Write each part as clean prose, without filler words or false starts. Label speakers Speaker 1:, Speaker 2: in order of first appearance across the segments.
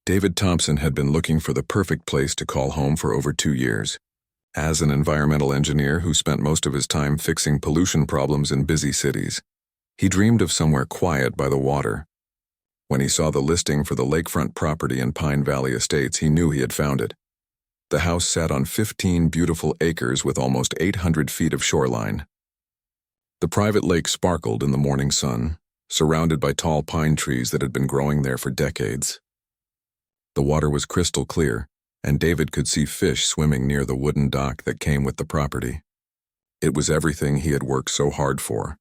Speaker 1: David Thompson had been looking for the perfect place to call home for over 2 years. As an environmental engineer who spent most of his time fixing pollution problems in busy cities, he dreamed of somewhere quiet by the water. When he saw the listing for the lakefront property in Pine Valley Estates, he knew he had found it. The house sat on 15 beautiful acres with almost 800 feet of shoreline. The private lake sparkled in the morning sun, surrounded by tall pine trees that had been growing there for decades. The water was crystal clear, and David could see fish swimming near the wooden dock that came with the property. It was everything he had worked so hard for.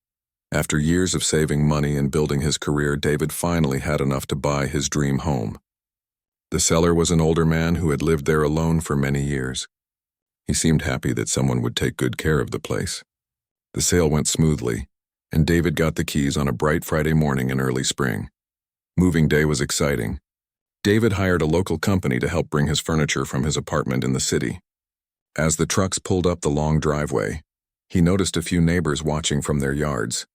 Speaker 1: After years of saving money and building his career, David finally had enough to buy his dream home. The seller was an older man who had lived there alone for many years. He seemed happy that someone would take good care of the place. The sale went smoothly, and David got the keys on a bright Friday morning in early spring. Moving day was exciting. David hired a local company to help bring his furniture from his apartment in the city. As the trucks pulled up the long driveway, he noticed a few neighbors watching from their yards.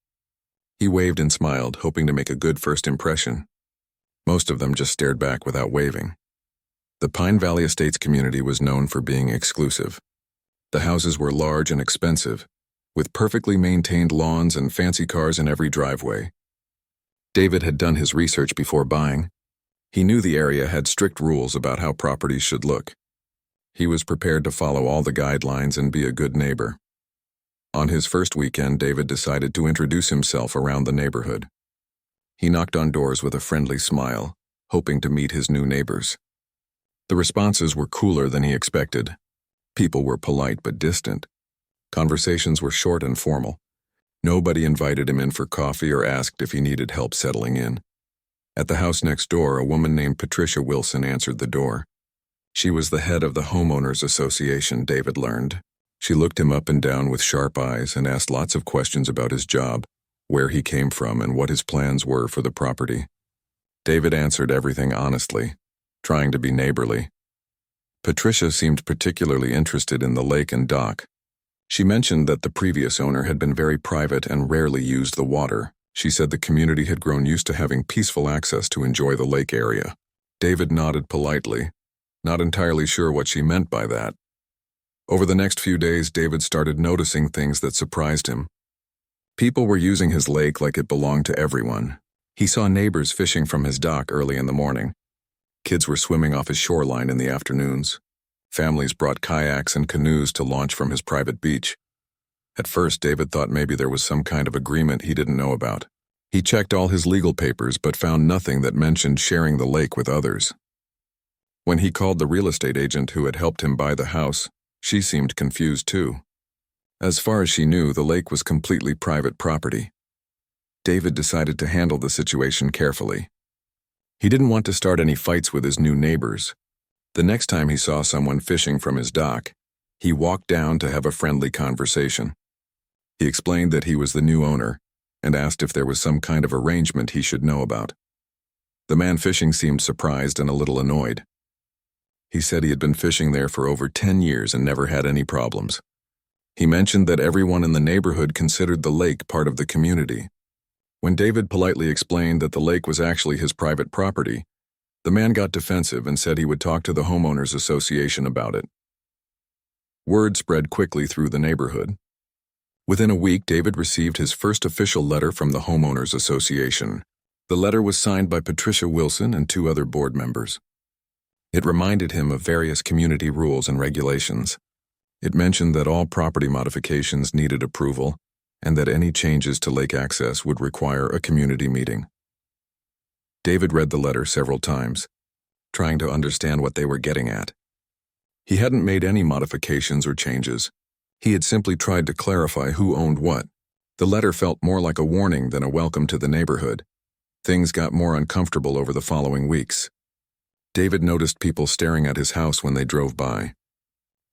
Speaker 1: He waved and smiled, hoping to make a good first impression. Most of them just stared back without waving. The Pine Valley Estates community was known for being exclusive. The houses were large and expensive, with perfectly maintained lawns and fancy cars in every driveway. David had done his research before buying. He knew the area had strict rules about how properties should look. He was prepared to follow all the guidelines and be a good neighbor. On his first weekend, David decided to introduce himself around the neighborhood. He knocked on doors with a friendly smile, hoping to meet his new neighbors. The responses were cooler than he expected. People were polite but distant. Conversations were short and formal. Nobody invited him in for coffee or asked if he needed help settling in. At the house next door, a woman named Patricia Wilson answered the door. She was the head of the Homeowners Association, David learned. She looked him up and down with sharp eyes and asked lots of questions about his job, where he came from, and what his plans were for the property. David answered everything honestly, trying to be neighborly. Patricia seemed particularly interested in the lake and dock. She mentioned that the previous owner had been very private and rarely used the water. She said the community had grown used to having peaceful access to enjoy the lake area. David nodded politely, not entirely sure what she meant by that. Over the next few days, David started noticing things that surprised him. People were using his lake like it belonged to everyone. He saw neighbors fishing from his dock early in the morning. Kids were swimming off his shoreline in the afternoons. Families brought kayaks and canoes to launch from his private beach. At first, David thought maybe there was some kind of agreement he didn't know about. He checked all his legal papers but found nothing that mentioned sharing the lake with others. When he called the real estate agent who had helped him buy the house, she seemed confused too. As far as she knew, the lake was completely private property. David decided to handle the situation carefully. He didn't want to start any fights with his new neighbors. The next time he saw someone fishing from his dock, he walked down to have a friendly conversation. He explained that he was the new owner and asked if there was some kind of arrangement he should know about. The man fishing seemed surprised and a little annoyed. He said he had been fishing there for over 10 years and never had any problems. He mentioned that everyone in the neighborhood considered the lake part of the community. When David politely explained that the lake was actually his private property, the man got defensive and said he would talk to the Homeowners Association about it. Word spread quickly through the neighborhood. Within a week, David received his first official letter from the Homeowners Association. The letter was signed by Patricia Wilson and 2 other board members. It reminded him of various community rules and regulations. It mentioned that all property modifications needed approval and that any changes to lake access would require a community meeting. David read the letter several times, trying to understand what they were getting at. He hadn't made any modifications or changes. He had simply tried to clarify who owned what. The letter felt more like a warning than a welcome to the neighborhood. Things got more uncomfortable over the following weeks. David noticed people staring at his house when they drove by.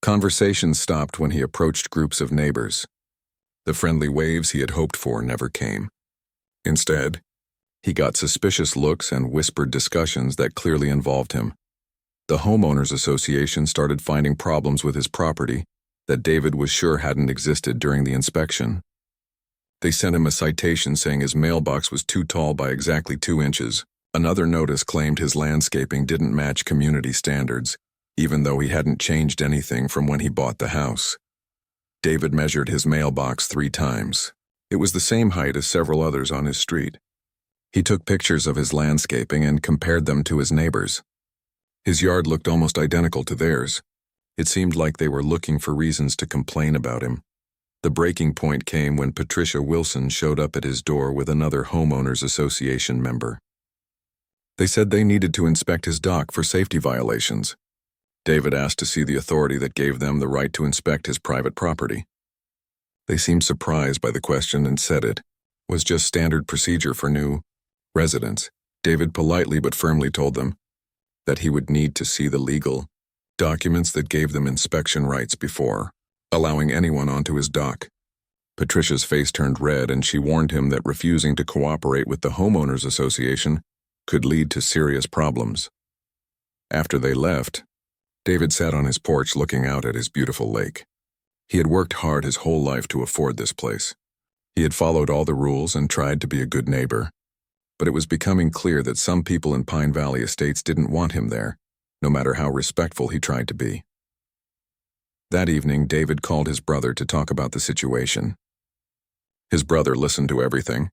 Speaker 1: Conversations stopped when he approached groups of neighbors. The friendly waves he had hoped for never came. Instead, he got suspicious looks and whispered discussions that clearly involved him. The Homeowners Association started finding problems with his property that David was sure hadn't existed during the inspection. They sent him a citation saying his mailbox was too tall by exactly 2 inches, Another notice claimed his landscaping didn't match community standards, even though he hadn't changed anything from when he bought the house. David measured his mailbox 3 times. It was the same height as several others on his street. He took pictures of his landscaping and compared them to his neighbors. His yard looked almost identical to theirs. It seemed like they were looking for reasons to complain about him. The breaking point came when Patricia Wilson showed up at his door with another homeowners association member. They said they needed to inspect his dock for safety violations. David asked to see the authority that gave them the right to inspect his private property. They seemed surprised by the question and said it was just standard procedure for new residents. David politely but firmly told them that he would need to see the legal documents that gave them inspection rights before allowing anyone onto his dock. Patricia's face turned red and she warned him that refusing to cooperate with the homeowners association could lead to serious problems. After they left, David sat on his porch looking out at his beautiful lake. He had worked hard his whole life to afford this place. He had followed all the rules and tried to be a good neighbor. But it was becoming clear that some people in Pine Valley Estates didn't want him there, no matter how respectful he tried to be. That evening, David called his brother to talk about the situation. His brother listened to everything,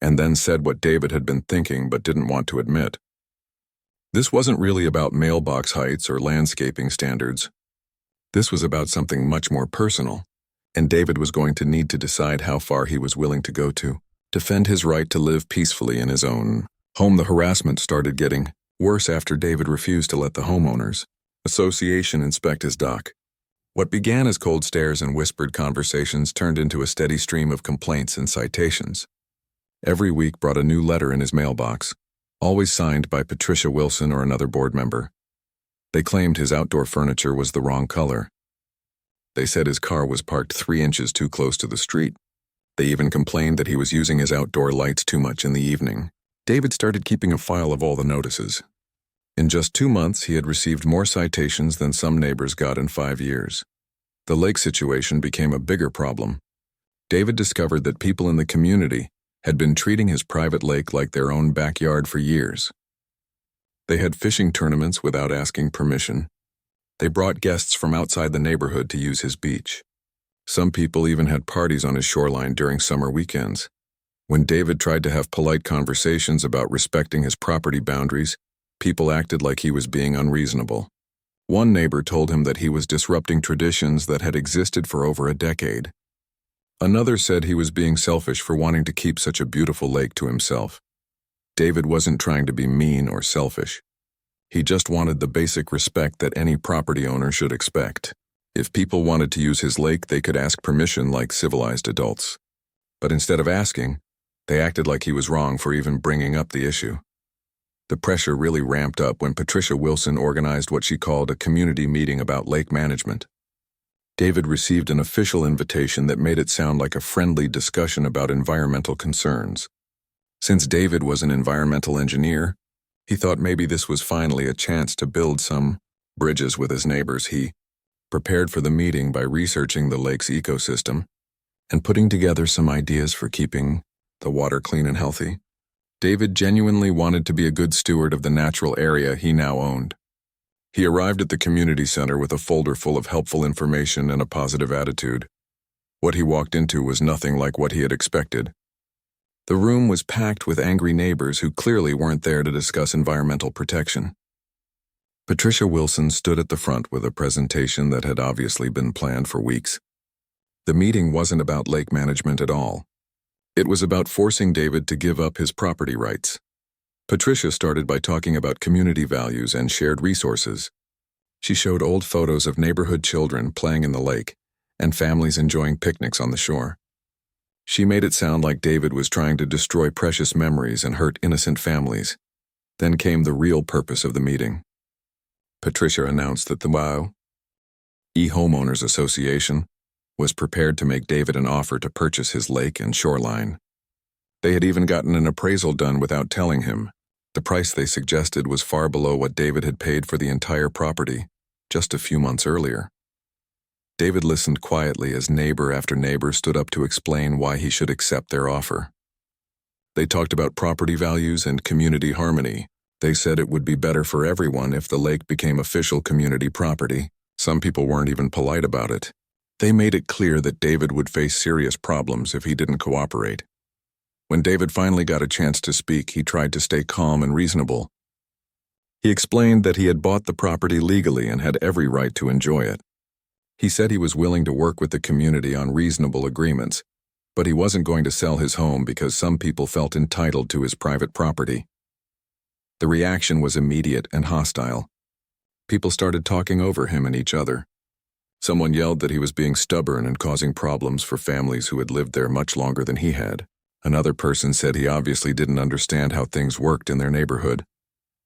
Speaker 1: and then said what David had been thinking but didn't want to admit. This wasn't really about mailbox heights or landscaping standards. This was about something much more personal, and David was going to need to decide how far he was willing to go to defend his right to live peacefully in his own home. The harassment started getting worse after David refused to let the homeowners association inspect his dock. What began as cold stares and whispered conversations turned into a steady stream of complaints and citations. Every week brought a new letter in his mailbox, always signed by Patricia Wilson or another board member. They claimed his outdoor furniture was the wrong color. They said his car was parked 3 inches too close to the street. They even complained that he was using his outdoor lights too much in the evening. David started keeping a file of all the notices. In just 2 months, he had received more citations than some neighbors got in 5 years. The lake situation became a bigger problem. David discovered that people in the community had been treating his private lake like their own backyard for years. They had fishing tournaments without asking permission. They brought guests from outside the neighborhood to use his beach. Some people even had parties on his shoreline during summer weekends. When David tried to have polite conversations about respecting his property boundaries, people acted like he was being unreasonable. One neighbor told him that he was disrupting traditions that had existed for over a decade. Another said he was being selfish for wanting to keep such a beautiful lake to himself. David wasn't trying to be mean or selfish. He just wanted the basic respect that any property owner should expect. If people wanted to use his lake, they could ask permission like civilized adults. But instead of asking, they acted like he was wrong for even bringing up the issue. The pressure really ramped up when Patricia Wilson organized what she called a community meeting about lake management. David received an official invitation that made it sound like a friendly discussion about environmental concerns. Since David was an environmental engineer, he thought maybe this was finally a chance to build some bridges with his neighbors. He prepared for the meeting by researching the lake's ecosystem and putting together some ideas for keeping the water clean and healthy. David genuinely wanted to be a good steward of the natural area he now owned. He arrived at the community center with a folder full of helpful information and a positive attitude. What he walked into was nothing like what he had expected. The room was packed with angry neighbors who clearly weren't there to discuss environmental protection. Patricia Wilson stood at the front with a presentation that had obviously been planned for weeks. The meeting wasn't about lake management at all. It was about forcing David to give up his property rights. Patricia started by talking about community values and shared resources. She showed old photos of neighborhood children playing in the lake and families enjoying picnics on the shore. She made it sound like David was trying to destroy precious memories and hurt innocent families. Then came the real purpose of the meeting. Patricia announced that the HOA Homeowners Association was prepared to make David an offer to purchase his lake and shoreline. They had even gotten an appraisal done without telling him. The price they suggested was far below what David had paid for the entire property just a few months earlier. David listened quietly as neighbor after neighbor stood up to explain why he should accept their offer. They talked about property values and community harmony. They said it would be better for everyone if the lake became official community property. Some people weren't even polite about it. They made it clear that David would face serious problems if he didn't cooperate. When David finally got a chance to speak, he tried to stay calm and reasonable. He explained that he had bought the property legally and had every right to enjoy it. He said he was willing to work with the community on reasonable agreements, but he wasn't going to sell his home because some people felt entitled to his private property. The reaction was immediate and hostile. People started talking over him and each other. Someone yelled that he was being stubborn and causing problems for families who had lived there much longer than he had. Another person said he obviously didn't understand how things worked in their neighborhood.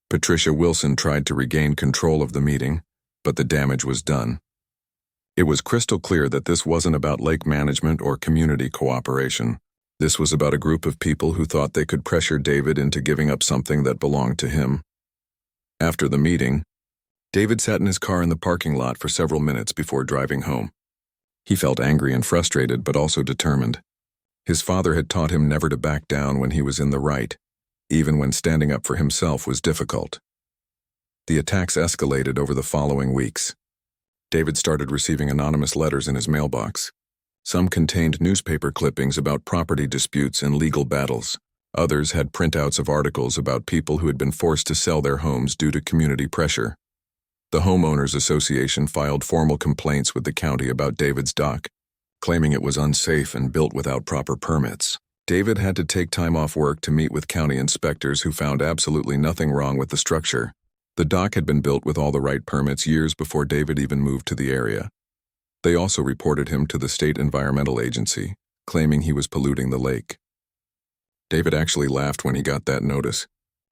Speaker 1: Patricia Wilson tried to regain control of the meeting, but the damage was done. It was crystal clear that this wasn't about lake management or community cooperation. This was about a group of people who thought they could pressure David into giving up something that belonged to him. After the meeting, David sat in his car in the parking lot for several minutes before driving home. He felt angry and frustrated, but also determined. His father had taught him never to back down when he was in the right, even when standing up for himself was difficult. The attacks escalated over the following weeks. David started receiving anonymous letters in his mailbox. Some contained newspaper clippings about property disputes and legal battles. Others had printouts of articles about people who had been forced to sell their homes due to community pressure. The Homeowners Association filed formal complaints with the county about David's dock, claiming it was unsafe and built without proper permits. David had to take time off work to meet with county inspectors who found absolutely nothing wrong with the structure. The dock had been built with all the right permits years before David even moved to the area. They also reported him to the state environmental agency, claiming he was polluting the lake. David actually laughed when he got that notice.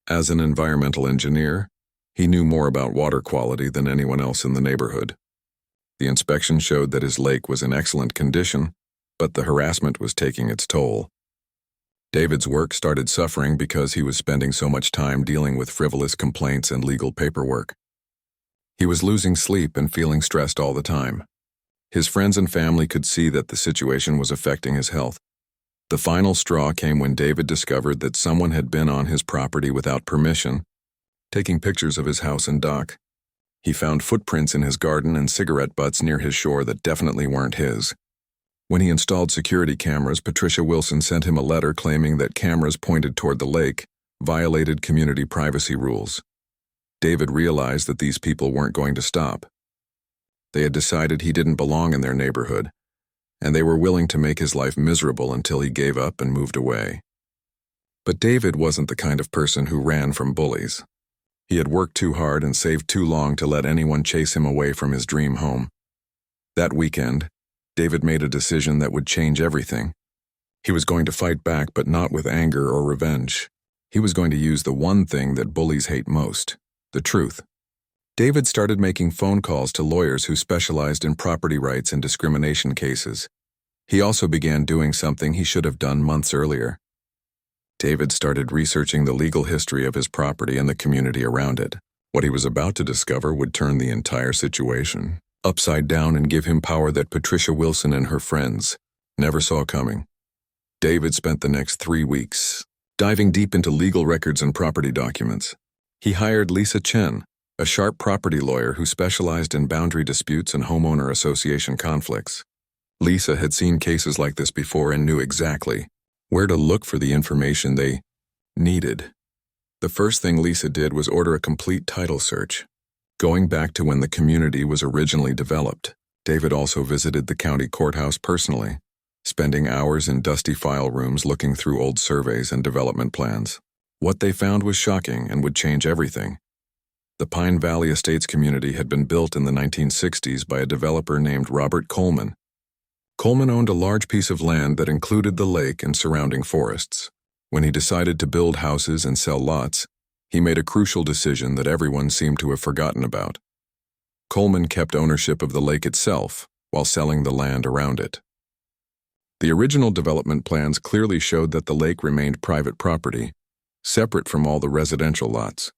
Speaker 1: As an environmental engineer, he knew more about water quality than anyone else in the neighborhood. The inspection showed that his lake was in excellent condition, but the harassment was taking its toll. David's work started suffering because he was spending so much time dealing with frivolous complaints and legal paperwork. He was losing sleep and feeling stressed all the time. His friends and family could see that the situation was affecting his health. The final straw came when David discovered that someone had been on his property without permission, taking pictures of his house and dock. He found footprints in his garden and cigarette butts near his shore that definitely weren't his. When he installed security cameras, Patricia Wilson sent him a letter claiming that cameras pointed toward the lake violated community privacy rules. David realized that these people weren't going to stop. They had decided he didn't belong in their neighborhood, and they were willing to make his life miserable until he gave up and moved away. But David wasn't the kind of person who ran from bullies. He had worked too hard and saved too long to let anyone chase him away from his dream home. That weekend, David made a decision that would change everything. He was going to fight back, but not with anger or revenge. He was going to use the one thing that bullies hate most, the truth. David started making phone calls to lawyers who specialized in property rights and discrimination cases. He also began doing something he should have done months earlier. David started researching the legal history of his property and the community around it. What he was about to discover would turn the entire situation upside down and give him power that Patricia Wilson and her friends never saw coming. David spent the next 3 weeks diving deep into legal records and property documents. He hired Lisa Chen, a sharp property lawyer who specialized in boundary disputes and homeowner association conflicts. Lisa had seen cases like this before and knew exactly where to look for the information they needed. The first thing Lisa did was order a complete title search, going back to when the community was originally developed. David also visited the county courthouse personally, spending hours in dusty file rooms looking through old surveys and development plans. What they found was shocking and would change everything. The Pine Valley Estates community had been built in the 1960s by a developer named Robert Coleman. Coleman owned a large piece of land that included the lake and surrounding forests. When he decided to build houses and sell lots, he made a crucial decision that everyone seemed to have forgotten about. Coleman kept ownership of the lake itself while selling the land around it. The original development plans clearly showed that the lake remained private property, separate from all the residential lots.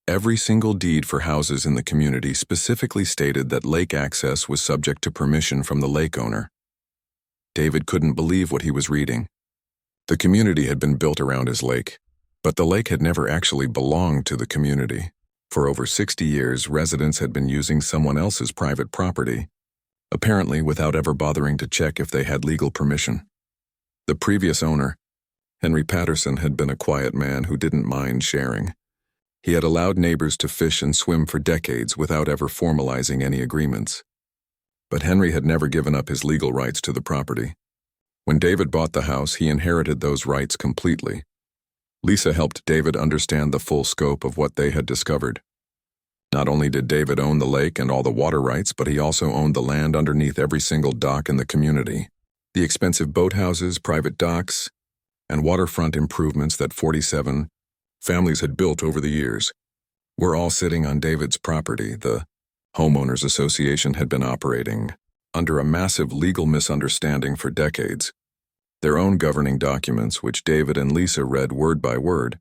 Speaker 1: Every single deed for houses in the community specifically stated that lake access was subject to permission from the lake owner. David couldn't believe what he was reading. The community had been built around his lake, but the lake had never actually belonged to the community. For over 60 years, residents had been using someone else's private property, apparently without ever bothering to check if they had legal permission. The previous owner, Henry Patterson, had been a quiet man who didn't mind sharing. He had allowed neighbors to fish and swim for decades without ever formalizing any agreements. But Henry had never given up his legal rights to the property. When David bought the house, he inherited those rights completely. Lisa helped David understand the full scope of what they had discovered. Not only did David own the lake and all the water rights, but he also owned the land underneath every single dock in the community. The expensive boathouses, private docks, and waterfront improvements that 47 families had built over the years were all sitting on David's property. The Homeowners Association had been operating under a massive legal misunderstanding for decades. Their own governing documents, which David and Lisa read word by word,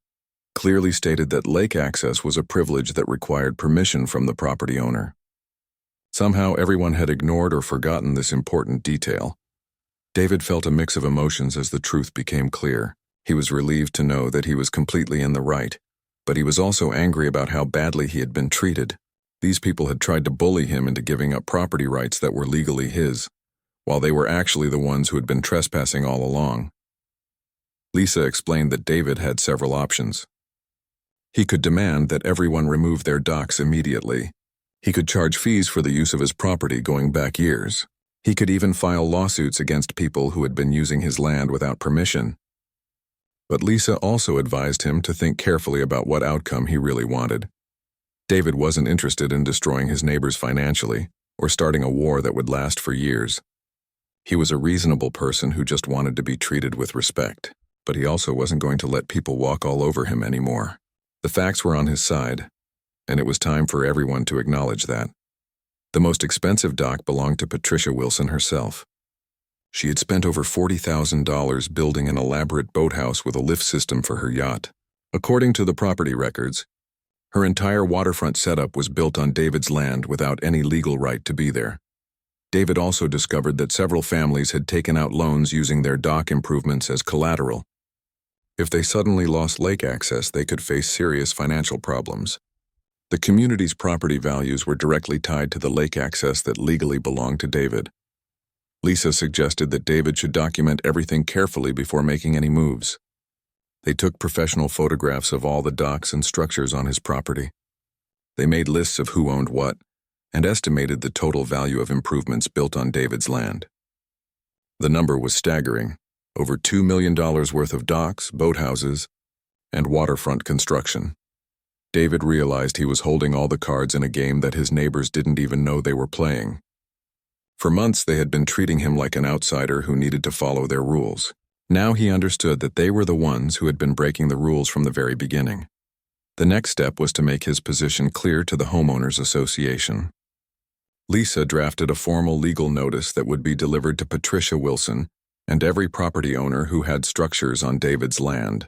Speaker 1: clearly stated that lake access was a privilege that required permission from the property owner. Somehow everyone had ignored or forgotten this important detail. David felt a mix of emotions as the truth became clear. He was relieved to know that he was completely in the right, but he was also angry about how badly he had been treated. These people had tried to bully him into giving up property rights that were legally his, while they were actually the ones who had been trespassing all along. Lisa explained that David had several options. He could demand that everyone remove their docks immediately. He could charge fees for the use of his property going back years. He could even file lawsuits against people who had been using his land without permission. But Lisa also advised him to think carefully about what outcome he really wanted. David wasn't interested in destroying his neighbors financially or starting a war that would last for years. He was a reasonable person who just wanted to be treated with respect, but he also wasn't going to let people walk all over him anymore. The facts were on his side, and it was time for everyone to acknowledge that. The most expensive dock belonged to Patricia Wilson herself. She had spent over $40,000 building an elaborate boathouse with a lift system for her yacht. According to the property records, her entire waterfront setup was built on David's land without any legal right to be there. David also discovered that several families had taken out loans using their dock improvements as collateral. If they suddenly lost lake access, they could face serious financial problems. The community's property values were directly tied to the lake access that legally belonged to David. Lisa suggested that David should document everything carefully before making any moves. They took professional photographs of all the docks and structures on his property. They made lists of who owned what and estimated the total value of improvements built on David's land. The number was staggering: over $2 million worth of docks, boathouses, and waterfront construction. David realized he was holding all the cards in a game that his neighbors didn't even know they were playing. For months they had been treating him like an outsider who needed to follow their rules. Now he understood that they were the ones who had been breaking the rules from the very beginning. The next step was to make his position clear to the Homeowners Association. Lisa drafted a formal legal notice that would be delivered to Patricia Wilson and every property owner who had structures on David's land.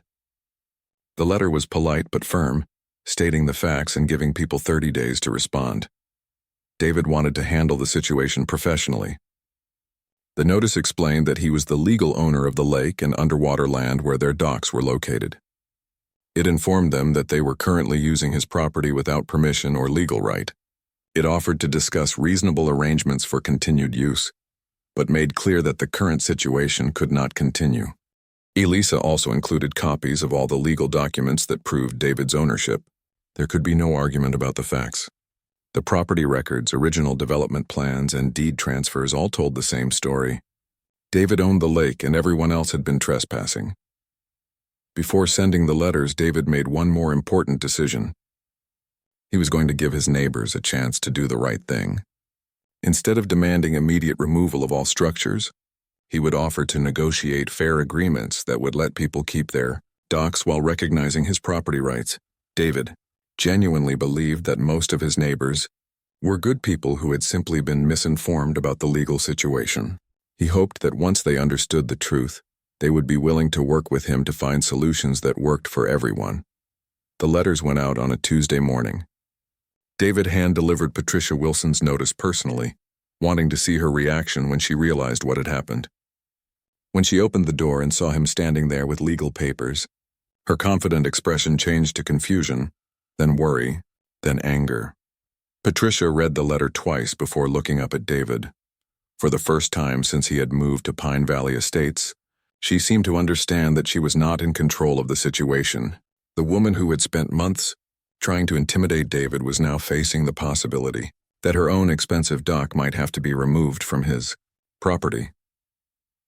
Speaker 1: The letter was polite but firm, stating the facts and giving people 30 days to respond. David wanted to handle the situation professionally. The notice explained that he was the legal owner of the lake and underwater land where their docks were located. It informed them that they were currently using his property without permission or legal right. It offered to discuss reasonable arrangements for continued use, but made clear that the current situation could not continue. Elisa also included copies of all the legal documents that proved David's ownership. There could be no argument about the facts. The property records, original development plans, and deed transfers all told the same story. David owned the lake and everyone else had been trespassing. Before sending the letters, David made one more important decision. He was going to give his neighbors a chance to do the right thing. Instead of demanding immediate removal of all structures, he would offer to negotiate fair agreements that would let people keep their docks while recognizing his property rights. David genuinely believed that most of his neighbors were good people who had simply been misinformed about the legal situation. He hoped that once they understood the truth, they would be willing to work with him to find solutions that worked for everyone. The letters went out on a Tuesday morning. David hand-delivered Patricia Wilson's notice personally, wanting to see her reaction when she realized what had happened. When she opened the door and saw him standing there with legal papers, her confident expression changed to confusion, then worry, then anger. Patricia read the letter twice before looking up at David. For the first time since he had moved to Pine Valley Estates, she seemed to understand that she was not in control of the situation. The woman who had spent months trying to intimidate David was now facing the possibility that her own expensive dock might have to be removed from his property.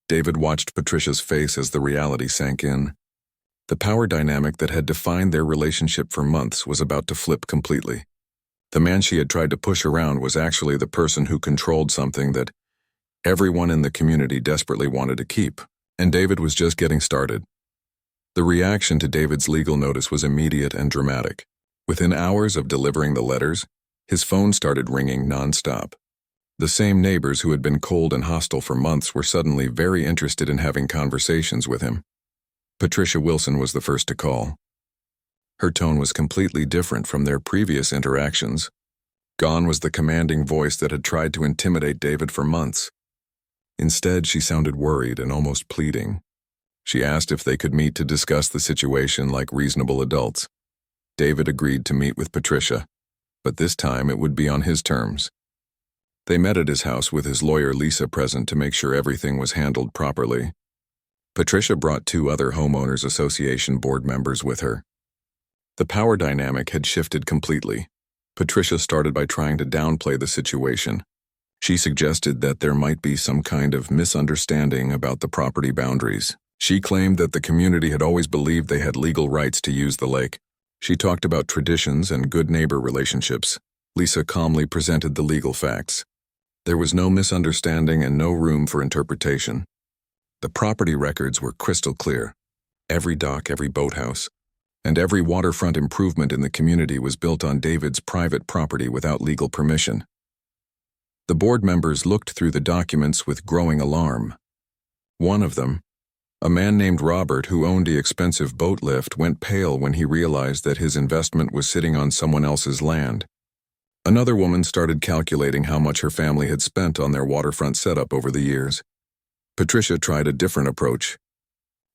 Speaker 1: David watched Patricia's face as the reality sank in. The power dynamic that had defined their relationship for months was about to flip completely. The man she had tried to push around was actually the person who controlled something that everyone in the community desperately wanted to keep, and David was just getting started. The reaction to David's legal notice was immediate and dramatic. Within hours of delivering the letters, his phone started ringing nonstop. The same neighbors who had been cold and hostile for months were suddenly very interested in having conversations with him. Patricia Wilson was the first to call. Her tone was completely different from their previous interactions. Gone was the commanding voice that had tried to intimidate David for months. Instead, she sounded worried and almost pleading. She asked if they could meet to discuss the situation like reasonable adults. David agreed to meet with Patricia, but this time it would be on his terms. They met at his house with his lawyer Lisa present to make sure everything was handled properly. Patricia brought 2 other homeowners association board members with her. The power dynamic had shifted completely. Patricia started by trying to downplay the situation. She suggested that there might be some kind of misunderstanding about the property boundaries. She claimed that the community had always believed they had legal rights to use the lake. She talked about traditions and good neighbor relationships. Lisa calmly presented the legal facts. There was no misunderstanding and no room for interpretation. The property records were crystal clear. Every dock, every boathouse, and every waterfront improvement in the community was built on David's private property without legal permission. The board members looked through the documents with growing alarm. One of them, a man named Robert who owned the expensive boat lift, went pale when he realized that his investment was sitting on someone else's land. Another woman started calculating how much her family had spent on their waterfront setup over the years. Patricia tried a different approach.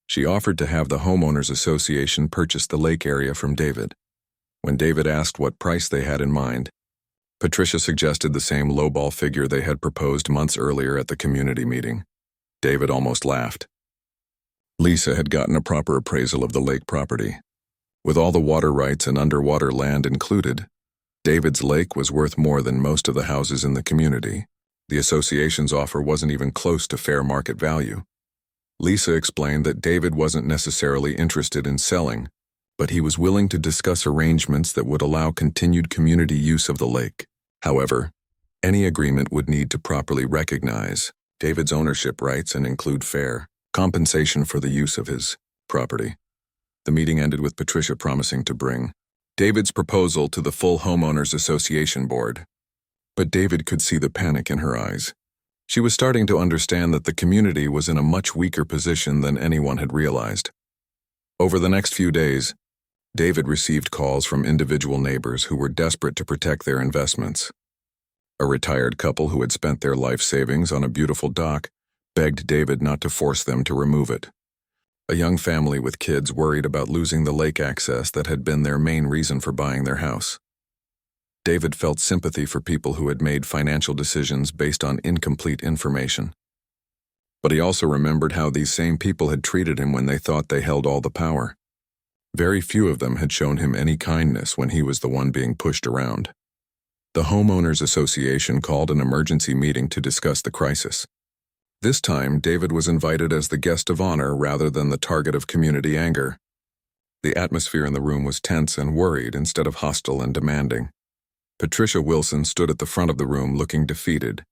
Speaker 1: She offered to have the homeowners association purchase the lake area from David. When David asked what price they had in mind, Patricia suggested the same lowball figure they had proposed months earlier at the community meeting. David almost laughed. Lisa had gotten a proper appraisal of the lake property. With all the water rights and underwater land included, David's lake was worth more than most of the houses in the community. The association's offer wasn't even close to fair market value. Lisa explained that David wasn't necessarily interested in selling, but he was willing to discuss arrangements that would allow continued community use of the lake. However, any agreement would need to properly recognize David's ownership rights and include fair compensation for the use of his property. The meeting ended with Patricia promising to bring David's proposal to the full homeowners association board. But David could see the panic in her eyes. She was starting to understand that the community was in a much weaker position than anyone had realized. Over the next few days, David received calls from individual neighbors who were desperate to protect their investments. A retired couple who had spent their life savings on a beautiful dock begged David not to force them to remove it. A young family with kids worried about losing the lake access that had been their main reason for buying their house. David felt sympathy for people who had made financial decisions based on incomplete information. But he also remembered how these same people had treated him when they thought they held all the power. Very few of them had shown him any kindness when he was the one being pushed around. The Homeowners Association called an emergency meeting to discuss the crisis. This time, David was invited as the guest of honor rather than the target of community anger. The atmosphere in the room was tense and worried instead of hostile and demanding. Patricia Wilson stood at the front of the room looking defeated.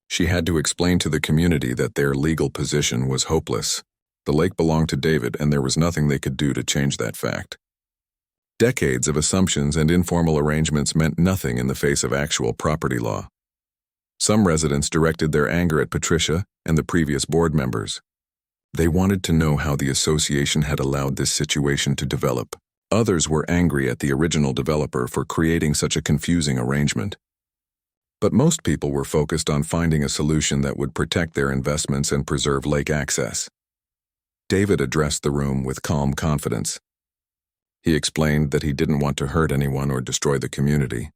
Speaker 1: She had to explain to the community that their legal position was hopeless. The lake belonged to David, and there was nothing they could do to change that fact. Decades of assumptions and informal arrangements meant nothing in the face of actual property law. Some residents directed their anger at Patricia and the previous board members. They wanted to know how the association had allowed this situation to develop. Others were angry at the original developer for creating such a confusing arrangement. But most people were focused on finding a solution that would protect their investments and preserve lake access. David addressed the room with calm confidence. He explained that he didn't want to hurt anyone or destroy the community.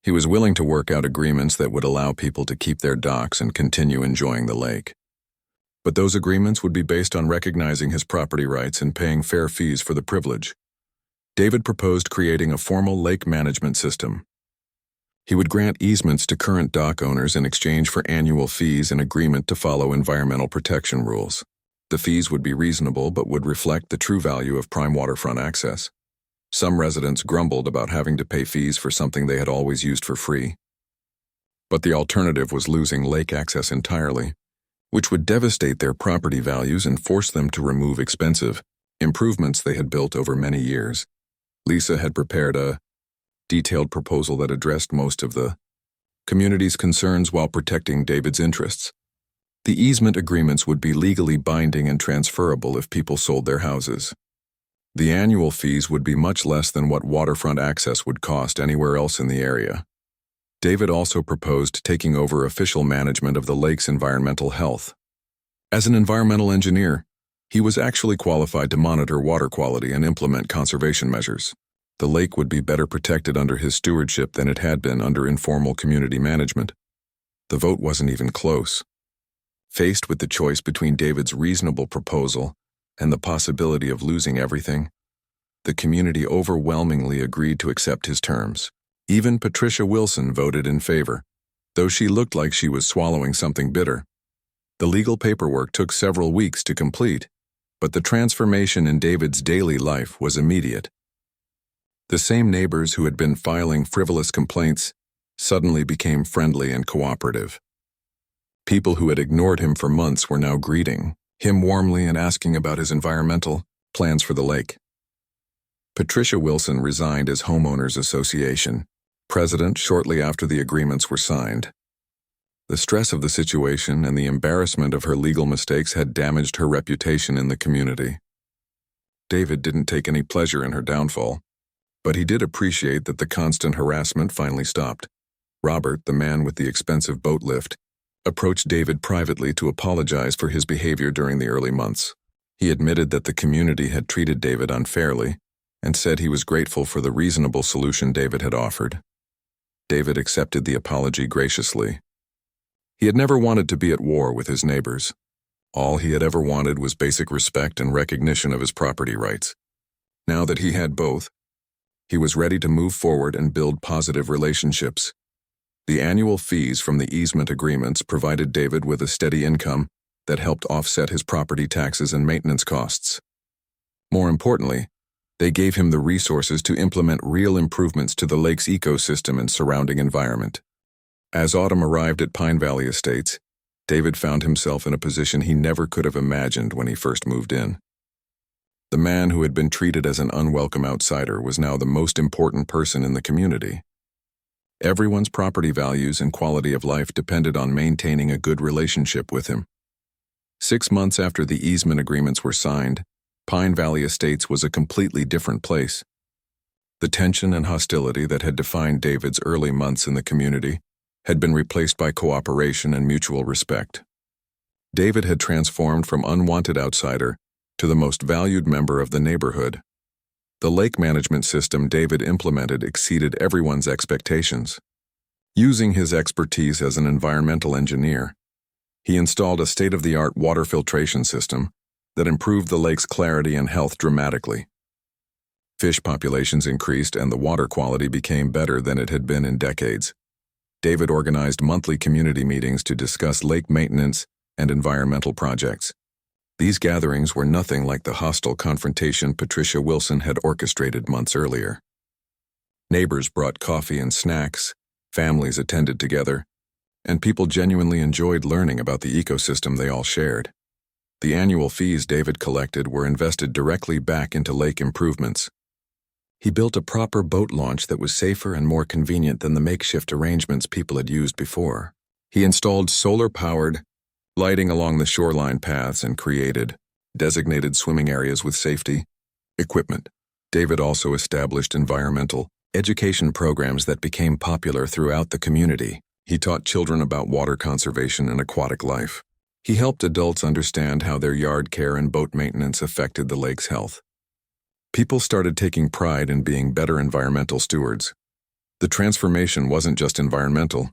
Speaker 1: He was willing to work out agreements that would allow people to keep their docks and continue enjoying the lake. But those agreements would be based on recognizing his property rights and paying fair fees for the privilege. David proposed creating a formal lake management system. He would grant easements to current dock owners in exchange for annual fees and agreement to follow environmental protection rules. The fees would be reasonable but would reflect the true value of prime waterfront access. Some residents grumbled about having to pay fees for something they had always used for free. But the alternative was losing lake access entirely, which would devastate their property values and force them to remove expensive improvements they had built over many years. Lisa had prepared a detailed proposal that addressed most of the community's concerns while protecting David's interests. The easement agreements would be legally binding and transferable if people sold their houses. The annual fees would be much less than what waterfront access would cost anywhere else in the area. David also proposed taking over official management of the lake's environmental health. As an environmental engineer, he was actually qualified to monitor water quality and implement conservation measures. The lake would be better protected under his stewardship than it had been under informal community management. The vote wasn't even close. Faced with the choice between David's reasonable proposal and the possibility of losing everything, the community overwhelmingly agreed to accept his terms. Even Patricia Wilson voted in favor, though she looked like she was swallowing something bitter. The legal paperwork took several weeks to complete, but the transformation in David's daily life was immediate. The same neighbors who had been filing frivolous complaints suddenly became friendly and cooperative. People who had ignored him for months were now greeting him warmly and asking about his environmental plans for the lake. Patricia Wilson resigned as Homeowners Association president shortly after the agreements were signed. The stress of the situation and the embarrassment of her legal mistakes had damaged her reputation in the community. David didn't take any pleasure in her downfall, but he did appreciate that the constant harassment finally stopped. Robert, the man with the expensive boat lift, approached David privately to apologize for his behavior during the early months. He admitted that the community had treated David unfairly and said he was grateful for the reasonable solution David had offered. David accepted the apology graciously. He had never wanted to be at war with his neighbors. All he had ever wanted was basic respect and recognition of his property rights. Now that he had both, he was ready to move forward and build positive relationships. The annual fees from the easement agreements provided David with a steady income that helped offset his property taxes and maintenance costs. More importantly, they gave him the resources to implement real improvements to the lake's ecosystem and surrounding environment. As autumn arrived at Pine Valley Estates, David found himself in a position he never could have imagined when he first moved in. The man who had been treated as an unwelcome outsider was now the most important person in the community. Everyone's property values and quality of life depended on maintaining a good relationship with him. 6 months after the easement agreements were signed, Pine Valley Estates was a completely different place. The tension and hostility that had defined David's early months in the community had been replaced by cooperation and mutual respect. David had transformed from unwanted outsider to the most valued member of the neighborhood. The lake management system David implemented exceeded everyone's expectations. Using his expertise as an environmental engineer, he installed a state-of-the-art water filtration system that improved the lake's clarity and health dramatically. Fish populations increased and the water quality became better than it had been in decades. David organized monthly community meetings to discuss lake maintenance and environmental projects. These gatherings were nothing like the hostile confrontation Patricia Wilson had orchestrated months earlier. Neighbors brought coffee and snacks, families attended together, and people genuinely enjoyed learning about the ecosystem they all shared. The annual fees David collected were invested directly back into lake improvements. He built a proper boat launch that was safer and more convenient than the makeshift arrangements people had used before. He installed solar-powered lighting along the shoreline paths and created designated swimming areas with safety equipment. David also established environmental education programs that became popular throughout the community. He taught children about water conservation and aquatic life. He helped adults understand how their yard care and boat maintenance affected the lake's health. People started taking pride in being better environmental stewards. The transformation wasn't just environmental.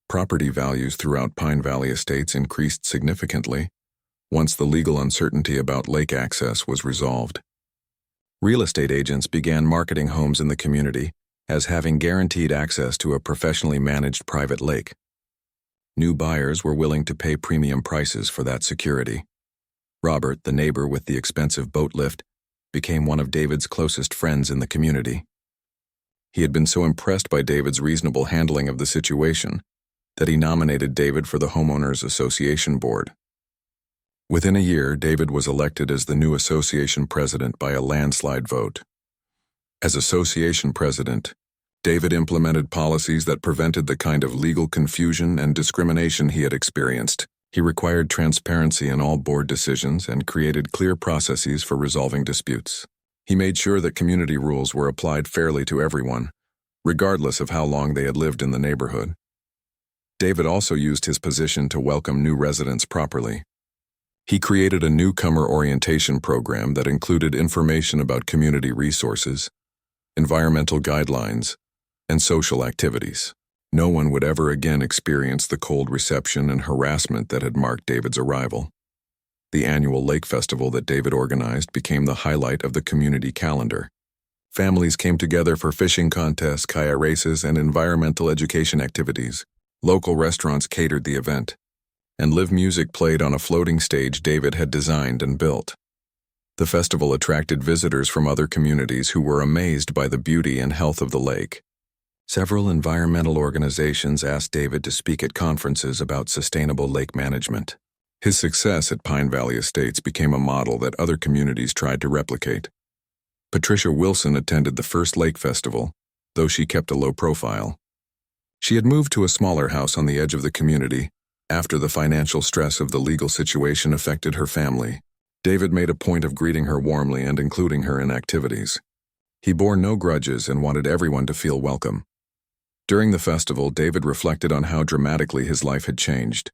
Speaker 1: Property values throughout Pine Valley estates increased significantly once the legal uncertainty about lake access was resolved. Real estate agents began marketing homes in the community as having guaranteed access to a professionally managed private lake. New buyers were willing to pay premium prices for that security. Robert, the neighbor with the expensive boat lift, became one of David's closest friends in the community. He had been so impressed by David's reasonable handling of the situation that he nominated David for the Homeowners Association board. Within a year, David was elected as the new association president by a landslide vote. As association president, David implemented policies that prevented the kind of legal confusion and discrimination he had experienced. He required transparency in all board decisions and created clear processes for resolving disputes. He made sure that community rules were applied fairly to everyone, regardless of how long they had lived in the neighborhood. David also used his position to welcome new residents properly. He created a newcomer orientation program that included information about community resources, environmental guidelines, and social activities. No one would ever again experience the cold reception and harassment that had marked David's arrival. The annual lake festival that David organized became the highlight of the community calendar. Families came together for fishing contests, kayak races, and environmental education activities. Local restaurants catered the event, and live music played on a floating stage David had designed and built. The festival attracted visitors from other communities who were amazed by the beauty and health of the lake. Several environmental organizations asked David to speak at conferences about sustainable lake management. His success at Pine Valley Estates became a model that other communities tried to replicate. Patricia Wilson attended the first lake festival, though she kept a low profile. She had moved to a smaller house on the edge of the community after the financial stress of the legal situation affected her family. David made a point of greeting her warmly and including her in activities. He bore no grudges and wanted everyone to feel welcome. During the festival, David reflected on how dramatically his life had changed.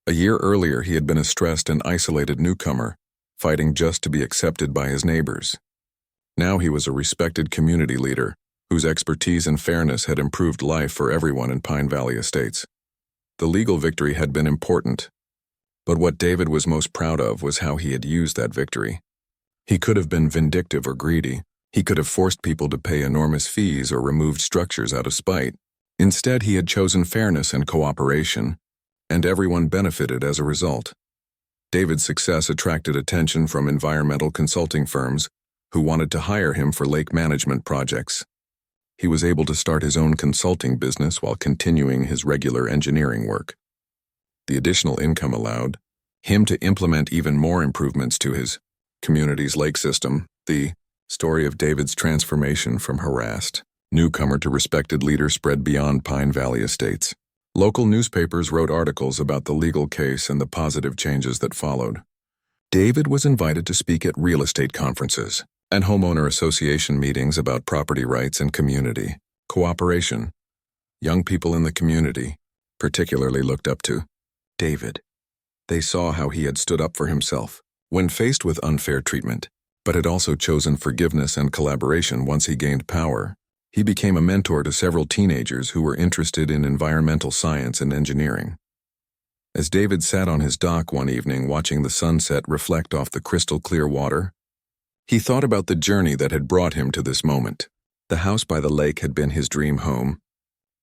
Speaker 1: A year earlier, he had been a stressed and isolated newcomer, fighting just to be accepted by his neighbors. Now he was a respected community leader, whose expertise and fairness had improved life for everyone in Pine Valley Estates. The legal victory had been important, but what David was most proud of was how he had used that victory. He could have been vindictive or greedy. He could have forced people to pay enormous fees or removed structures out of spite. Instead, he had chosen fairness and cooperation, and everyone benefited as a result. David's success attracted attention from environmental consulting firms who wanted to hire him for lake management projects. He was able to start his own consulting business while continuing his regular engineering work. The additional income allowed him to implement even more improvements to his community's lake system. The story of David's transformation from harassed newcomer to respected leader spread beyond Pine Valley Estates. Local newspapers wrote articles about the legal case and the positive changes that followed. David was invited to speak at real estate conferences and homeowner association meetings about property rights and community cooperation. Young people in the community particularly looked up to David. They saw how he had stood up for himself when faced with unfair treatment, but had also chosen forgiveness and collaboration once he gained power. He became a mentor to several teenagers who were interested in environmental science and engineering. As David sat on his dock one evening watching the sunset reflect off the crystal-clear water, he thought about the journey that had brought him to this moment. The house by the lake had been his dream home,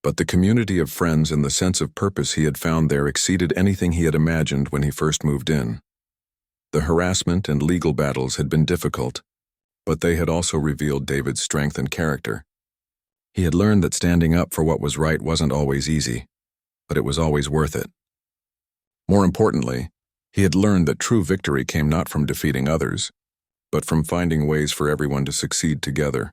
Speaker 1: but the community of friends and the sense of purpose he had found there exceeded anything he had imagined when he first moved in. The harassment and legal battles had been difficult, but they had also revealed David's strength and character. He had learned that standing up for what was right wasn't always easy, but it was always worth it. More importantly, he had learned that true victory came not from defeating others, but from finding ways for everyone to succeed together.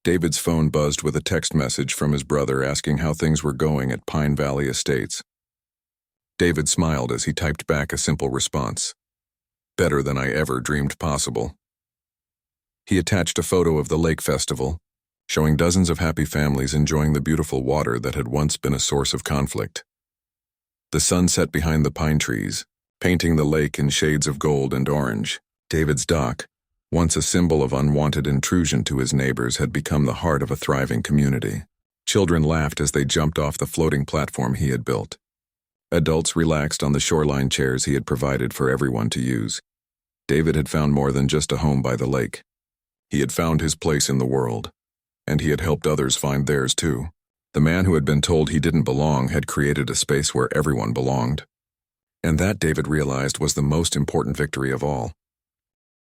Speaker 1: David's phone buzzed with a text message from his brother asking how things were going at Pine Valley Estates. David smiled as he typed back a simple response. Better than I ever dreamed possible. He attached a photo of the lake festival, showing dozens of happy families enjoying the beautiful water that had once been a source of conflict. The sun set behind the pine trees, painting the lake in shades of gold and orange. David's dock, once a symbol of unwanted intrusion to his neighbors, had become the heart of a thriving community. Children laughed as they jumped off the floating platform he had built. Adults relaxed on the shoreline chairs he had provided for everyone to use. David had found more than just a home by the lake. He had found his place in the world, and he had helped others find theirs too. The man who had been told he didn't belong had created a space where everyone belonged. And that, David realized, was the most important victory of all.